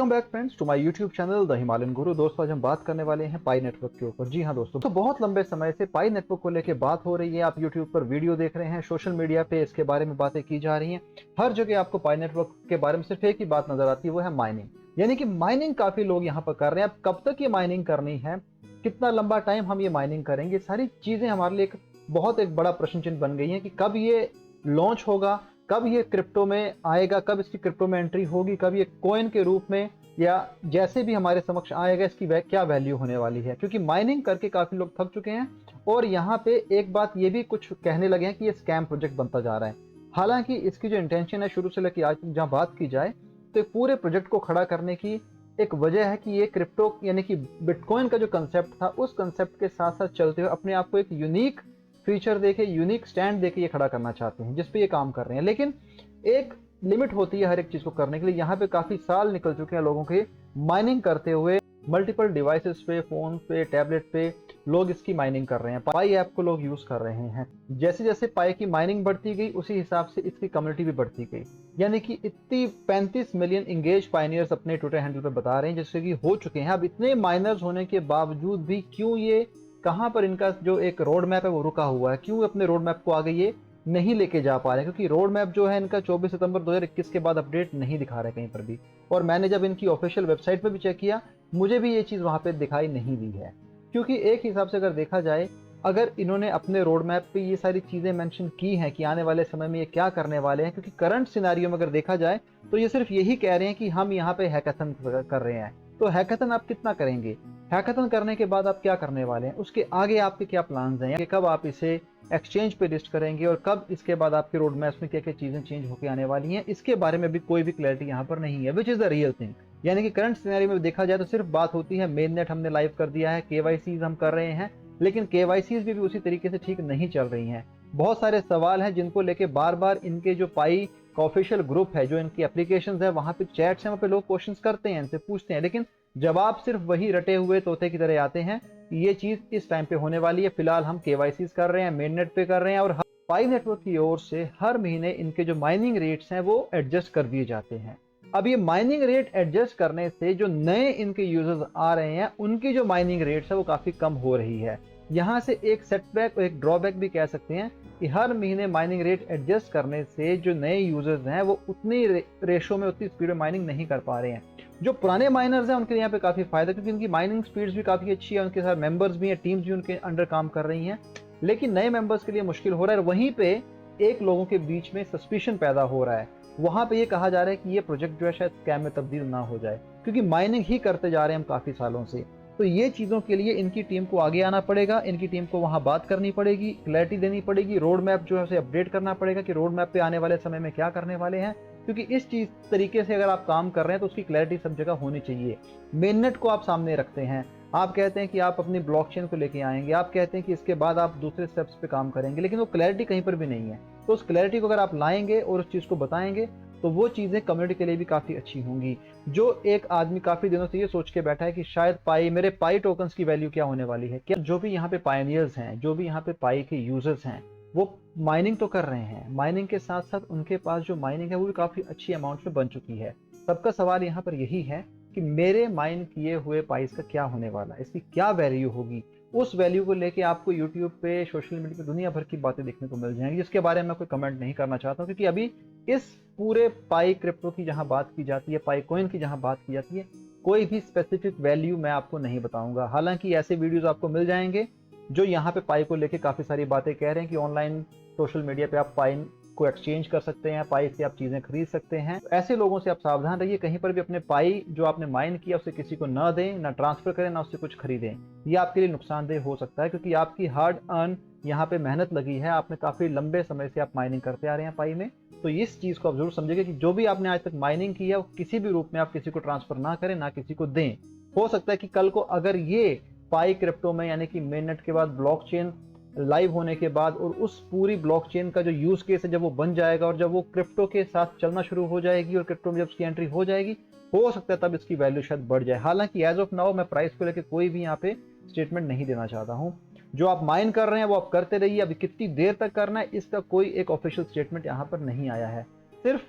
Welcome back friends to my YouTube channel the Himalayan guru. दोस्तों आज हम बात करने वाले हैं पाई नेटवर्क के ऊपर। जी हाँ दोस्तों, तो बहुत लंबे समय से पाई नेटवर्क को लेकर बात हो रही है। आप यूट्यूब पर वीडियो देख रहे हैं, सोशल मीडिया पे इसके बारे में बातें की जा रही हैं। हर जगह आपको पाई नेटवर्क के बारे में सिर्फ एक ही बात नजर आती है, वो है माइनिंग। यानी कि माइनिंग काफी लोग यहाँ पर कर रहे हैं। अब कब तक ये माइनिंग करनी है, कितना लंबा टाइम हम ये माइनिंग करेंगे, सारी चीजें हमारे लिए एक बड़ा प्रश्न चिन्ह बन गई है कि कब ये लॉन्च होगा, कब ये क्रिप्टो में आएगा, कब इसकी क्रिप्टो में एंट्री होगी, कब ये कॉइन के रूप में या जैसे भी हमारे समक्ष आएगा, इसकी क्या वैल्यू होने वाली है। क्योंकि माइनिंग करके काफी लोग थक चुके हैं और यहाँ पे एक बात ये भी कुछ कहने लगे हैं कि ये स्कैम प्रोजेक्ट बनता जा रहा है। हालांकि इसकी जो इंटेंशन है शुरू से लेकर आज जहां बात की जाए तो पूरे प्रोजेक्ट को खड़ा करने की एक वजह है कि ये क्रिप्टो यानी कि बिटकॉइन का जो कंसेप्ट था, उस कंसेप्ट के साथ साथ चलते हुए अपने आप को एक यूनिक फीचर देके, यूनिक स्टैंड देके ये खड़ा करना चाहते हैं, जिसपे ये काम कर रहे हैं। लेकिन एक लिमिट होती है हर एक चीज को करने के लिए। यहाँ पे काफी साल निकल चुके हैं लोगों के माइनिंग करते हुए। मल्टीपल डिवाइसेस पे, फोन पे, टैबलेट पे लोग इसकी माइनिंग कर रहे हैं। पाई ऐप को लोग यूज कर रहे हैं। जैसे जैसे पाई की माइनिंग बढ़ती गई, उसी हिसाब से इसकी कम्युनिटी भी बढ़ती गई। यानी कि इतनी 35 मिलियन इंगेज पायनियर्स अपने ट्विटर हैंडल पे बता रहे हैं, जैसे कि हो चुके हैं। अब इतने माइनर्स होने के बावजूद भी क्यों ये, कहां पर इनका जो एक रोड मैप है वो रुका हुआ है, क्यों अपने रोड मैप को आगे ये नहीं लेके जा पा रहे? क्योंकि रोड मैप जो है इनका 24 सितंबर 2021 के बाद अपडेट नहीं दिखा रहे कहीं पर भी। और मैंने जब इनकी ऑफिशियल वेबसाइट पे भी चेक किया, मुझे भी ये चीज वहां पे दिखाई नहीं दी है। क्योंकि एक हिसाब से अगर देखा जाए, अगर इन्होंने अपने रोड मैप पे ये सारी चीजें मेंशन की हैं कि आने वाले समय में ये क्या करने वाले हैं, क्योंकि करंट सिनेरियो में अगर देखा जाए तो ये सिर्फ यही कह रहे हैं कि हम यहाँ पे हैकाथन कर रहे हैं। तो हैकाथन आप कितना करेंगे? हैकाथन करने के बाद आप क्या करने वाले हैं? उसके आगे आपके क्या प्लान्स हैं? कब आप इसे एक्सचेंज पे लिस्ट करेंगे और कब इसके बाद आपके रोड मैप्स में क्या क्या चीजें चेंज होकर आने वाली हैं, इसके बारे में भी कोई भी क्लैरिटी यहाँ पर नहीं है, which is the real thing. यानी कि करंट सिनेरियो में देखा जाए तो सिर्फ बात होती है मेन नेट हमने लाइव कर दिया है, केवाईसीज हम कर रहे हैं, लेकिन केवाईसीज भी उसी तरीके से ठीक नहीं चल रही हैं। बहुत सारे सवाल हैं जिनको लेके बार बार इनके जो पाई का ऑफिशियल ग्रुप है, जो इनकी एप्लीकेशंस है, वहां पे चैट्स हैं, वहां पे लोग क्वेश्चंस करते हैं, इनसे पूछते हैं, लेकिन जवाब सिर्फ वही रटे हुए तोते की तरह आते हैं कि ये चीज इस टाइम पे होने वाली है। फिलहाल हम केवाईसीज कर रहे हैं, मेन नेट पे कर रहे हैं, और पाई नेटवर्क की ओर से हर महीने इनके जो माइनिंग रेट्स हैं वो एडजस्ट कर दिए जाते हैं। अब ये माइनिंग रेट एडजस्ट करने से जो नए इनके यूजर्स आ रहे हैं, उनकी जो माइनिंग रेट्स है वो काफी कम हो रही है। यहाँ से एक सेटबैक और एक ड्रॉबैक भी कह सकते हैं कि हर महीने माइनिंग रेट एडजस्ट करने से जो नए यूजर्स हैं वो उतनी रेशो में, उतनी स्पीड में माइनिंग नहीं कर पा रहे हैं। जो पुराने माइनर्स हैं उनके यहाँ पे काफी फायदा, क्योंकि उनकी माइनिंग स्पीड्स भी काफी अच्छी है, उनके साथ मेंबर्स भी हैं, टीम्स भी उनके अंडर काम कर रही हैं। लेकिन नए मेंबर्स के लिए मुश्किल हो रहा है। वहीं पे एक लोगों के बीच में सस्पिशन पैदा हो रहा है। वहां पे ये कहा जा रहा है कि ये प्रोजेक्ट जो है शायद स्कैम में तब्दील ना हो जाए, क्योंकि माइनिंग ही करते जा रहे हैं हम काफी सालों से। तो ये चीजों के लिए इनकी टीम को आगे आना पड़ेगा, इनकी टीम को वहां बात करनी पड़ेगी, क्लैरिटी देनी पड़ेगी, रोड मैप जो है उसे अपडेट करना पड़ेगा कि रोड मैप पे आने वाले समय में क्या करने वाले हैं। क्योंकि इस चीज तरीके से अगर आप काम कर रहे हैं तो उसकी क्लैरिटी सब जगह होनी चाहिए। मेननेट को आप सामने रखते हैं, आप कहते हैं कि आप अपनी ब्लॉकचेन को लेके आएंगे, आप कहते हैं कि इसके बाद आप दूसरे स्टेप्स पे काम करेंगे, लेकिन वो क्लैरिटी कहीं पर भी नहीं है। तो उस क्लैरिटी को अगर आप लाएंगे और उस चीज को बताएंगे तो वो चीजें कम्युनिटी के लिए भी काफी अच्छी होंगी। जो एक आदमी काफी दिनों से ये सोच के बैठा है कि शायद पाई, मेरे पाई टोकन्स की वैल्यू क्या होने वाली है, क्या जो भी यहाँ पे पायनियर्स हैं, जो भी यहाँ पे पाई के यूजर्स हैं, वो माइनिंग तो कर रहे हैं, माइनिंग के साथ साथ उनके पास जो माइनिंग है वो भी काफी अच्छी अमाउंट में बन चुकी है। सबका सवाल यहाँ पर यही है कि मेरे माइन किए हुए पाइस का क्या होने वाला है, इसकी क्या वैल्यू होगी। उस वैल्यू को लेके आपको यूट्यूब पे, सोशल मीडिया पे दुनिया भर की बातें देखने को मिल जाएंगी, जिसके बारे में मैं कोई कमेंट नहीं करना चाहता हूँ। क्योंकि अभी इस पूरे पाई क्रिप्टो की जहां बात की जाती है, पाई कॉइन की जहां बात की जाती है, कोई भी स्पेसिफिक वैल्यू मैं आपको नहीं बताऊंगा। हालांकि ऐसे वीडियोस आपको मिल जाएंगे जो यहाँ पे पाई को लेके काफी सारी बातें कह रहे हैं कि ऑनलाइन सोशल मीडिया पे आप पाई को एक्सचेंज कर सकते हैं, पाई से आप चीजें खरीद सकते हैं। ऐसे लोगों से आप सावधान रहिए, कहीं पर भी अपने पाई जो आपने माइन किया उसे किसी को ना दें, ना ट्रांसफर करें, ना उससे कुछ खरीदें। ये आपके लिए नुकसानदेह हो सकता है, क्योंकि आपकी हार्ड अर्न यहाँ पे मेहनत लगी है, आपने काफी लंबे समय से आप माइनिंग करते आ रहे हैं पाई में। तो इस चीज को आप जरूर समझिएगा कि जो भी आपने आज तक माइनिंग की है वो किसी भी रूप में आप किसी को ट्रांसफर ना करें, ना किसी को दें। हो सकता है कि कल को अगर ये पाई क्रिप्टो में, यानी कि मेन नेट के बाद ब्लॉकचेन लाइव होने के बाद, और उस पूरी ब्लॉकचेन का जो यूज केस है जब वो बन जाएगा और जब वो क्रिप्टो के साथ चलना शुरू हो जाएगी और क्रिप्टो में जब उसकी एंट्री हो जाएगी, हो सकता है तब इसकी वैल्यू शायद बढ़ जाए। हालांकि एज ऑफ नाउ मैं प्राइस को लेकर कोई भी यहाँ पे स्टेटमेंट नहीं देना चाहता हूँ। जो आप माइन कर रहे हैं वो आप करते रहिए, अभी कितनी देर तक करना है इसका कोई एक ऑफिशियल स्टेटमेंट यहाँ पर नहीं आया है। सिर्फ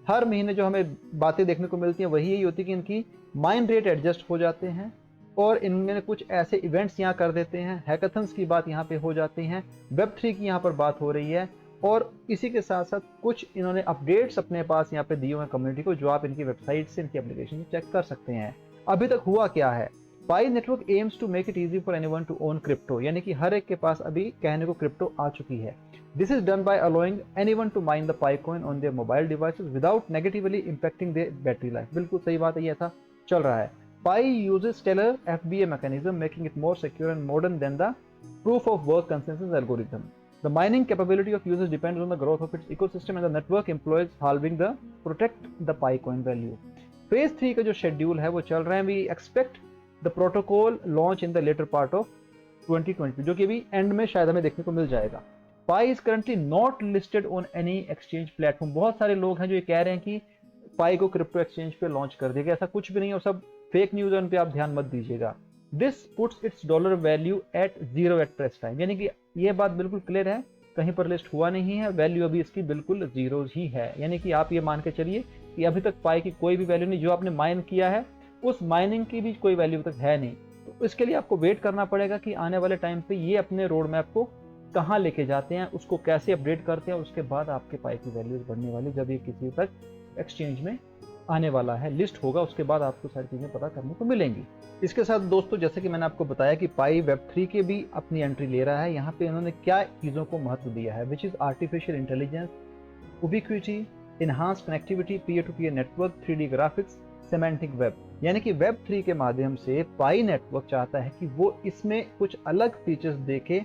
हर महीने जो हमें बातें देखने को मिलती हैं वही यही होती है कि इनकी माइन रेट एडजस्ट हो जाते हैं और इनमें कुछ ऐसे इवेंट्स यहाँ कर देते हैं, हैकाथन्स की बात यहाँ पे हो जाती हैं, वेब3 की यहाँ पर बात हो रही है, और इसी के साथ साथ कुछ इन्होंने अपडेट्स अपने पास यहाँ पे दिए हुए हैं कम्युनिटी को, जो आप इनकी वेबसाइट से, इनकी एप्लीकेशन से चेक कर सकते हैं। अभी तक हुआ क्या है, Pi network aims to make it easy for anyone to own crypto, यानी कि हर एक के पास अभी कहने को क्रिप्टो आ चुकी है। This is done by allowing anyone to mine the Pi coin on their mobile devices without negatively impacting their battery life. बिल्कुल सही बात है, ये ऐसा चल रहा है। Pi uses stellar FBA mechanism, making it more secure and modern than the proof of work consensus algorithm. The mining capability of users depends on the growth of its ecosystem and the network employs halving the protect the Pi coin value. Phase 3 का जो schedule है वो चल रहा है। We expect the protocol launch in the later part of 2020, जो कि अभी एंड में शायद हमें देखने को मिल जाएगा। Pi is currently not listed on any exchange platform. बहुत सारे लोग हैं जो ये कह रहे हैं कि पाई को क्रिप्टो एक्सचेंज पे लॉन्च कर देगा, ऐसा कुछ भी नहीं, और सब फेक न्यूज है, उन पे आप ध्यान मत दीजिएगा। This puts its dollar value at 0 at press time, यानी कि ये बात बिल्कुल क्लियर है, कहीं पर लिस्ट हुआ नहीं है, वैल्यू अभी इसकी बिल्कुल 0 ही है। यानी कि आप ये मान के चलिए कि अभी तक पाई की कोई भी वैल्यू नहीं, जो आपने माइन किया है उस माइनिंग की भी कोई वैल्यू तक है नहीं। तो इसके लिए आपको वेट करना पड़ेगा कि आने वाले टाइम पे ये अपने रोड मैप को कहाँ लेके जाते हैं, उसको कैसे अपडेट करते हैं, उसके बाद आपके पाई की वैल्यूज बढ़ने वाली, जब ये किसी तक एक्सचेंज में आने वाला है, लिस्ट होगा, उसके बाद आपको सारी चीज़ें पता करने को मिलेंगी। इसके साथ दोस्तों, जैसे कि मैंने आपको बताया कि पाई वेब3 के भी अपनी एंट्री ले रहा है। यहाँ पे इन्होंने क्या चीज़ों को महत्व दिया है, which is artificial intelligence, ubiquity, enhanced connectivity, peer to peer network, 3D graphics, semantic web. यानी कि वेब3 के माध्यम से पाई नेटवर्क चाहता है कि वो इसमें कुछ अलग फीचर्स देके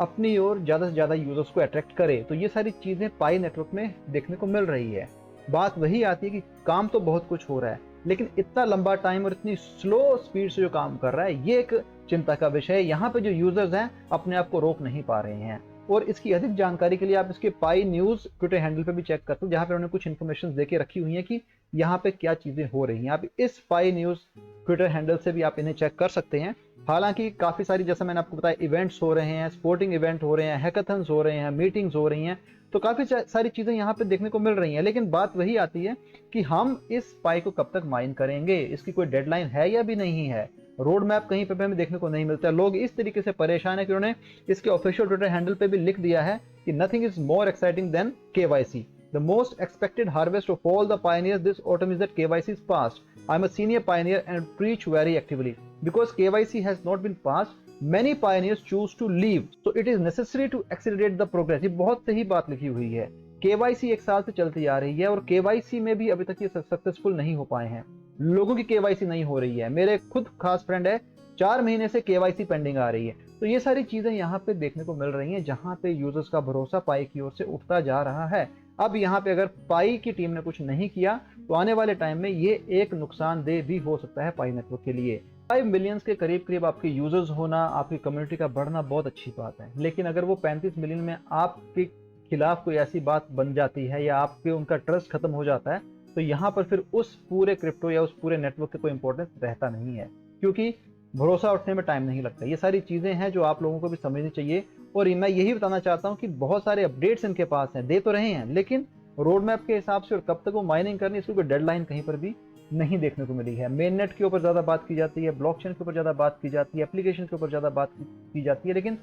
अपनी ओर ज़्यादा से ज़्यादा यूजर्स को अट्रैक्ट करे। तो ये सारी चीज़ें पाई नेटवर्क में देखने को मिल रही है। बात वही आती है कि काम तो बहुत कुछ हो रहा है, लेकिन इतना लंबा टाइम और इतनी स्लो स्पीड से जो काम कर रहा है, ये एक चिंता का विषय है। यहाँ पे जो यूजर्स हैं अपने आप को रोक नहीं पा रहे हैं। और इसकी अधिक जानकारी के लिए आप इसके पाई न्यूज़ ट्विटर हैंडल पे भी चेक करते हो, जहाँ पे उन्होंने कुछ इन्फॉर्मेशन देके रखी हुई है कि यहाँ पे क्या चीज़ें हो रही हैं। आप इस पाई न्यूज़ ट्विटर हैंडल से भी आप इन्हें चेक कर सकते हैं। हालांकि काफ़ी सारी, जैसा मैंने आपको बताया, इवेंट्स हो रहे हैं, स्पोर्टिंग इवेंट हो रहे हैं, हैकाथन्स हो रहे हैं, मीटिंग्स हो रही हैं, तो काफ़ी सारी चीज़ें यहाँ पे देखने को मिल रही हैं। लेकिन बात वही आती है कि हम इस पाई को कब तक माइन करेंगे, इसकी कोई डेडलाइन है या भी नहीं है। रोड मैप कहीं पे भी हमें देखने को नहीं मिलता। लोग इस तरीके से परेशान है कि उन्होंने इसके ऑफिशियल ट्विटर हैंडल पे भी लिख दिया है कि nothing is more exciting than KYC. The most expected harvest of all the pioneers this autumn is that KYC is passed. I'm a senior pioneer and preach very actively. Because KYC has not been passed, many pioneers choose to leave. So it is necessary to accelerate the progress. ये बहुत सही बात लिखी हुई है। KYC एक साल से चलती आ रही है और KYC में भी अभी तक ये सक्सेसफुल नहीं हो पाए हैं। लोगों की KYC नहीं हो रही है। मेरे खुद खास फ्रेंड है, 4 महीने से KYC पेंडिंग आ रही है। तो ये सारी चीजें यहाँ पे देखने को मिल रही हैं, जहाँ पे यूजर्स का भरोसा पाई की ओर से उठता जा रहा है। अब यहाँ पे अगर पाई की टीम ने कुछ नहीं किया तो आने वाले टाइम में ये एक नुकसानदेह भी हो सकता है पाई नेटवर्क के लिए। 5 मिलियंस के करीब करीब आपके यूजर्स होना, आपकी कम्युनिटी का बढ़ना बहुत अच्छी बात है, लेकिन अगर वो 35 मिलियन में आपके खिलाफ कोई ऐसी बात बन जाती है या आपके उनका ट्रस्ट खत्म हो जाता है, तो यहाँ पर फिर उस पूरे क्रिप्टो या उस पूरे नेटवर्क का कोई इंपॉर्टेंस रहता नहीं है, क्योंकि भरोसा उठने में टाइम नहीं लगता। ये सारी चीज़ें हैं जो आप लोगों को भी समझनी चाहिए। और मैं यही बताना चाहता हूँ कि बहुत सारे अपडेट्स इनके पास हैं, दे तो रहे हैं, लेकिन रोड मैप के हिसाब से और कब तक वो माइनिंग करनी, इसकी कोई डेडलाइन कहीं पर भी नहीं देखने को मिली है। मेन नेट के ऊपर ज़्यादा बात की जाती है, ब्लॉकचेन के ऊपर ज़्यादा बात की जाती है, एप्लीकेशन के ऊपर ज़्यादा बात की जाती है, लेकिन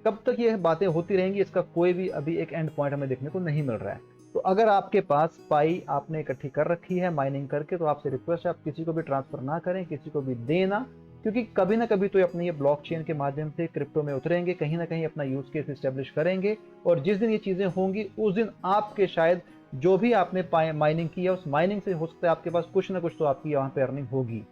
कब तक ये बातें होती रहेंगी, इसका कोई भी अभी एक एंड पॉइंट हमें देखने को नहीं मिल रहा है। तो अगर आपके पास पाई आपने इकट्ठी कर रखी है माइनिंग करके, तो आपसे रिक्वेस्ट है आप किसी को भी ट्रांसफर ना करें, किसी को भी देना, क्योंकि कभी ना कभी तो अपने ये ब्लॉकचेन के माध्यम से क्रिप्टो में उतरेंगे, कहीं ना कहीं अपना यूज केस इस्टेब्लिश करेंगे, और जिस दिन ये चीज़ें होंगी उस दिन आपके शायद जो भी आपने माइनिंग की है उस माइनिंग से हो सकता है आपके पास कुछ ना कुछ तो आपकी वहाँ पे अर्निंग होगी।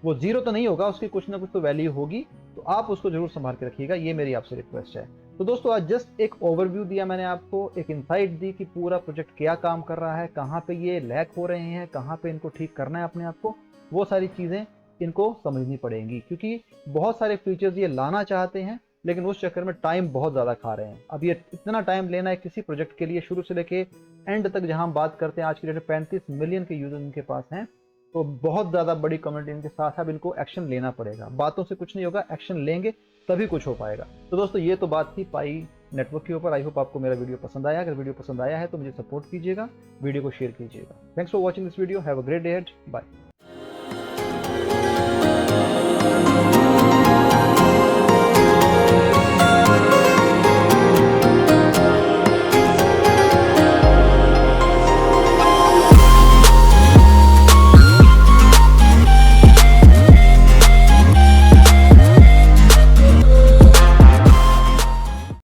वो जीरो तो नहीं होगा, उसकी कुछ ना कुछ तो वैल्यू होगी, तो आप उसको जरूर संभाल के रखिएगा, ये मेरी आपसे रिक्वेस्ट है। तो दोस्तों, आज जस्ट एक ओवरव्यू दिया मैंने आपको, एक इंसाइट दी कि पूरा प्रोजेक्ट क्या काम कर रहा है, कहाँ पे ये लैग हो रहे हैं, कहाँ पे इनको ठीक करना है अपने आप को, वो सारी चीज़ें इनको समझनी पड़ेंगी, क्योंकि बहुत सारे फीचर्स ये लाना चाहते हैं, लेकिन उस चक्कर में टाइम बहुत ज़्यादा खा रहे हैं। अब ये इतना टाइम लेना है किसी प्रोजेक्ट के लिए, शुरू से लेके एंड तक जहाँ हम बात करते हैं, आज की डेट में 35 मिलियन के यूजर इनके पास हैं, तो बहुत ज़्यादा बड़ी कम्युनिटी इनके साथ, अब इनको एक्शन लेना पड़ेगा। बातों से कुछ नहीं होगा, एक्शन लेंगे तभी कुछ हो पाएगा। तो दोस्तों, ये तो बात थी पाई नेटवर्क के ऊपर। आई होप आपको मेरा वीडियो पसंद आया। अगर वीडियो पसंद आया है तो मुझे सपोर्ट कीजिएगा, वीडियो को शेयर कीजिएगा। Thanks for watching this video. Have a great day ahead. Bye.